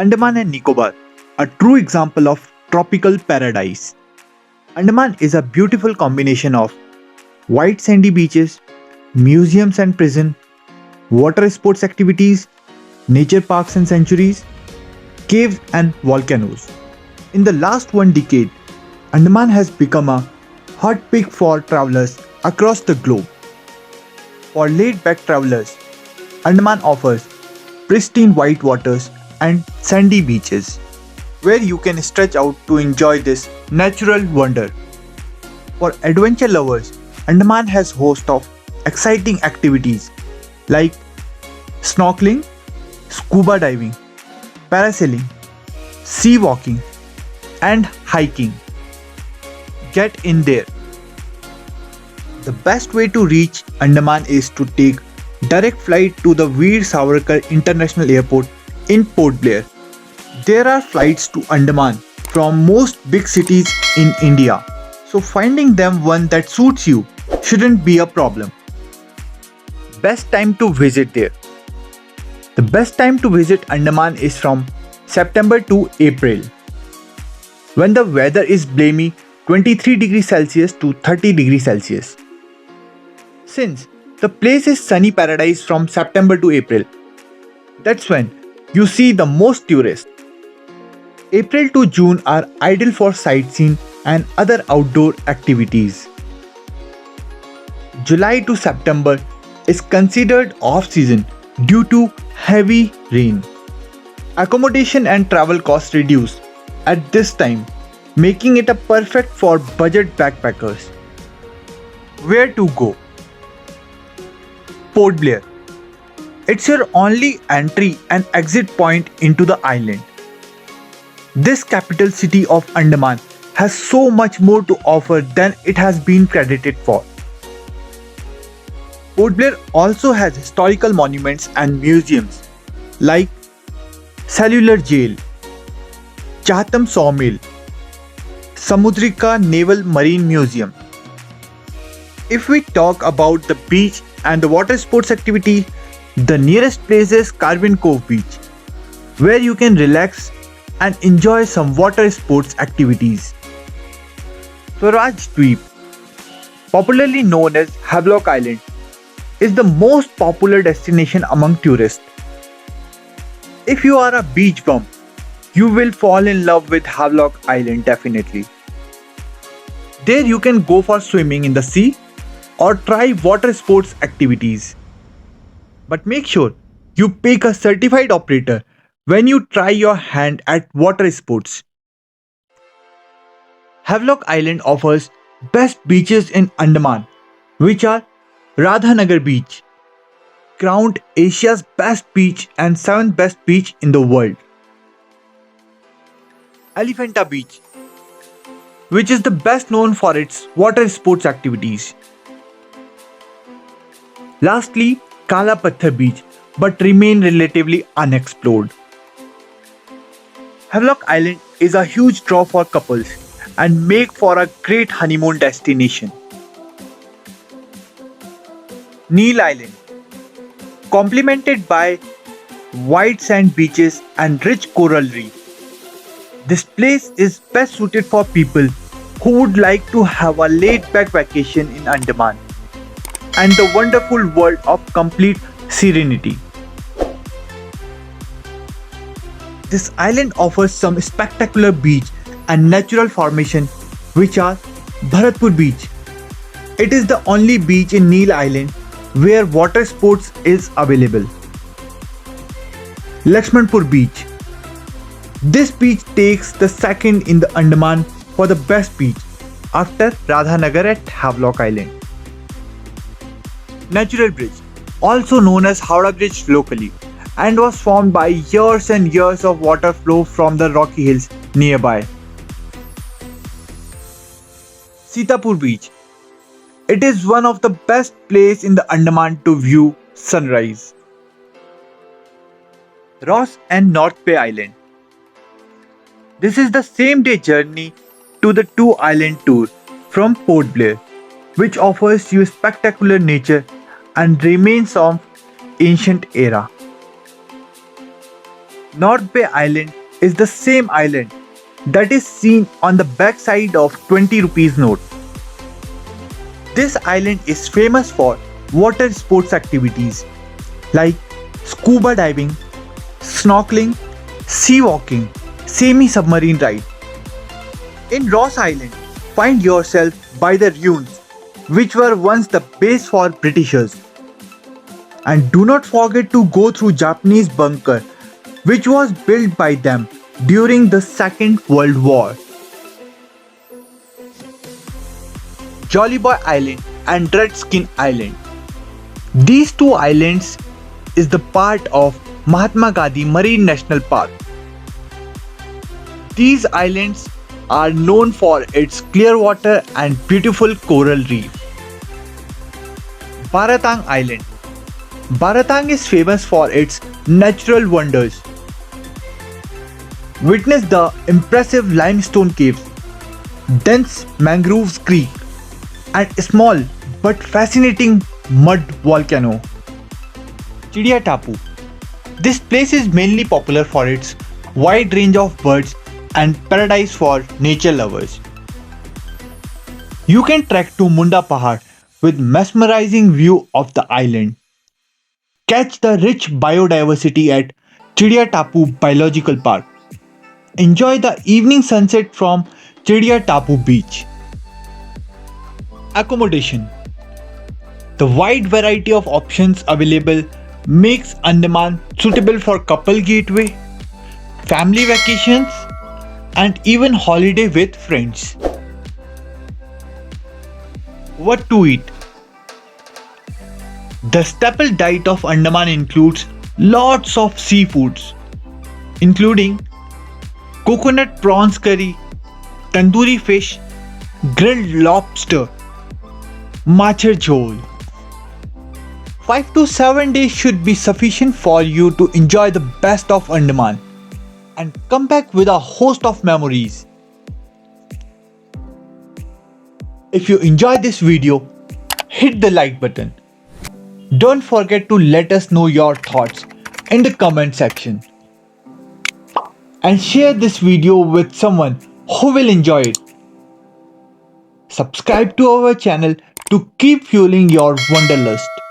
Andaman and Nicobar, a true example of tropical paradise. Andaman is a beautiful combination of white sandy beaches, museums and prison, water sports activities, nature parks and sanctuaries, caves and volcanoes. In the last one decade, Andaman has become a hot pick for travelers across the globe. For laid-back travelers, Andaman offers pristine white waters and sandy beaches where you can stretch out to enjoy this natural wonder. For adventure lovers, Andaman has host of exciting activities like snorkeling, scuba diving, parasailing, sea walking, and hiking. Get in there. The best way to reach Andaman is to take direct flight to the Veer Savarkar International Airport in Port Blair. There are flights to Andaman from most big cities in India, so finding them one that suits you shouldn't be a problem. Best time to visit there. The best time to visit Andaman is from September to April, when the weather is balmy 23 degrees Celsius to 30 degrees Celsius. Since the place is sunny paradise from September to April, that's when you see the most tourists. April to June are ideal for sightseeing and other outdoor activities. July to September is considered off-season due to heavy rain. Accommodation and travel costs reduce at this time, making it a perfect for budget backpackers. Where to go? Port Blair. It's your only entry and exit point into the island. This capital city of Andaman has so much more to offer than it has been credited for. Port Blair also has historical monuments and museums like Cellular Jail, Chatham Sawmill, Samudrika Naval Marine Museum. If we talk about the beach and the water sports activity, the nearest place is Carvin Cove Beach, where you can relax and enjoy some water sports activities. Swaraj Dweep, popularly known as Havelock Island, is the most popular destination among tourists. If you are a beach bum, you will fall in love with Havelock Island definitely. There you can go for swimming in the sea or try water sports activities. But make sure you pick a certified operator when you try your hand at water sports. Havelock Island offers best beaches in Andaman, which are Radhanagar Beach, crowned Asia's best beach and 7th best beach in the world. Elephanta Beach, which is the best known for its water sports activities. Lastly, Kala Patthar Beach, but remain relatively unexplored. Havelock Island is a huge draw for couples and make for a great honeymoon destination. Neil Island, complemented by white sand beaches and rich coral reef. This place is best suited for people who would like to have a laid-back vacation in Andaman and the wonderful world of complete serenity. This island offers some spectacular beach and natural formation which are Bharatpur Beach. It is the only beach in Neil Island where water sports is available. Lakshmanpur Beach. This beach takes the second in the Andaman for the best beach after Radhanagar at Havelock Island. Natural Bridge, also known as Howrah Bridge locally, and was formed by years and years of water flow from the rocky hills nearby. Sitapur Beach. It is one of the best places in the Andaman to view sunrise. Ross and North Bay Island. This is the same day journey to the two island tour from Port Blair, which offers you spectacular nature and remains of ancient era. North Bay Island is the same island that is seen on the back side of 20 rupees note. This island is famous for water sports activities like scuba diving, snorkeling, sea walking, semi-submarine ride. In Ross Island, find yourself by the ruins which were once the base for Britishers. And do not forget to go through Japanese bunker which was built by them during the Second World War. Jolly Boy Island and Red Skin Island. These two islands is the part of Mahatma Gandhi Marine National Park. These islands are known for its clear water and beautiful coral reef. Baratang Island. Baratang is famous for its natural wonders. Witness the impressive limestone caves, dense mangroves creek, and small but fascinating mud volcano. Chidiya Tapu. This place is mainly popular for its wide range of birds and paradise for nature lovers. You can trek to Munda Pahad with mesmerizing view of the island. Catch the rich biodiversity at Chidiya Tapu Biological Park. Enjoy the evening sunset from Chidiya Tapu Beach. Accommodation. The wide variety of options available makes Andaman suitable for couple gateway, family vacations, and even holiday with friends. What to eat? The staple diet of Andaman includes lots of seafoods, including coconut prawns curry, tandoori fish, grilled lobster, machar jhol. 5 to 7 days should be sufficient for you to enjoy the best of Andaman and come back with a host of memories. If you enjoyed this video, hit the like button. Don't forget to let us know your thoughts in the comment section. And share this video with someone who will enjoy it. Subscribe to our channel to keep fueling your wanderlust.